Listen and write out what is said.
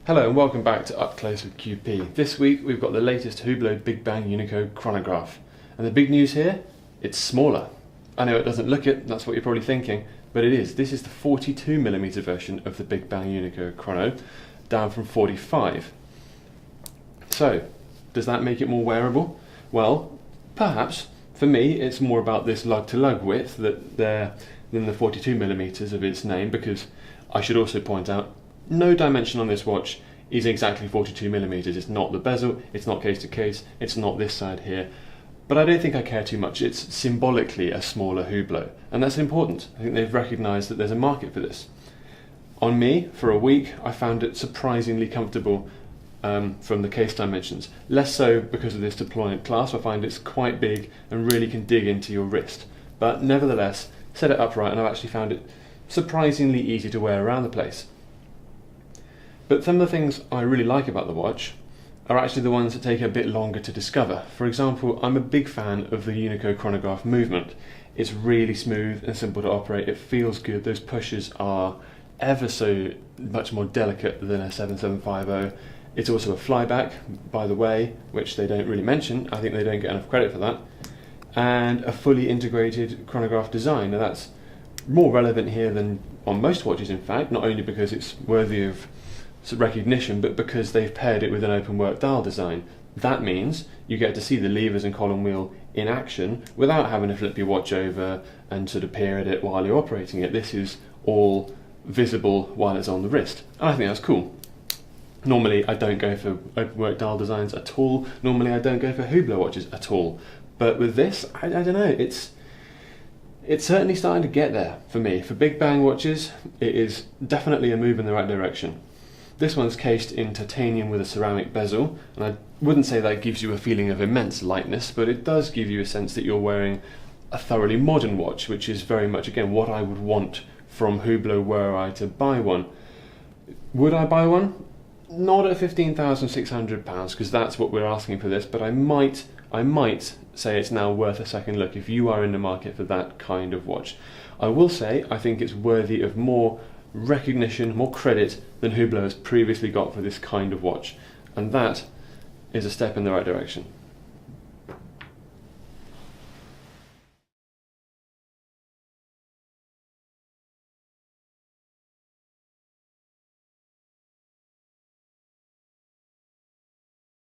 Hello and welcome back to Up Close with QP. This week we've got the latest Hublot Big Bang Unico Chronograph. And the big news here, it's smaller. I know it doesn't look it, that's what you're probably thinking, but it is. This is the 42mm version of the Big Bang Unico Chrono, down from 45. So, does that make it more wearable? Well, perhaps. For me, it's more about this lug-to-lug width than the 42mm of its name, because I should also point out, no dimension on this watch is exactly 42mm. It's not the bezel, it's not case to case, it's not this side here. But I don't think I care too much. It's symbolically a smaller Hublot, and that's important. I think they've recognised that there's a market for this. On me, for a week, I found it surprisingly comfortable from the case dimensions. Less so because of this deployment clasp. I find it's quite big and really can dig into your wrist. But nevertheless, set it upright and I've actually found it surprisingly easy to wear around the place. But some of the things I really like about the watch are actually the ones that take a bit longer to discover. For example, I'm a big fan of the Unico Chronograph movement. It's really smooth and simple to operate, it feels good, those pushes are ever so much more delicate than a 7750. It's also a flyback, by the way, which they don't really mention. I think they don't get enough credit for that. And a fully integrated chronograph design. Now that's more relevant here than on most watches, in fact, not only because it's worthy of recognition, but because they've paired it with an open work dial design. That means you get to see the levers and column wheel in action without having to flip your watch over and sort of peer at it while you're operating it. This is all visible while it's on the wrist, and I think that's cool. Normally I don't go for open work dial designs at all. Normally I don't go for Hublot watches at all. But with this, I don't know, it's certainly starting to get there for me. For Big Bang watches, it is definitely a move in the right direction. This one's cased in titanium with a ceramic bezel, and I wouldn't say that gives you a feeling of immense lightness, but it does give you a sense that you're wearing a thoroughly modern watch, which is very much, again, what I would want from Hublot were I to buy one. Would I buy one? Not at £15,600, because that's what we're asking for this, but I might say it's now worth a second look if you are in the market for that kind of watch. I will say I think it's worthy of more recognition, more credit than Hublot has previously got for this kind of watch, and that is a step in the right direction.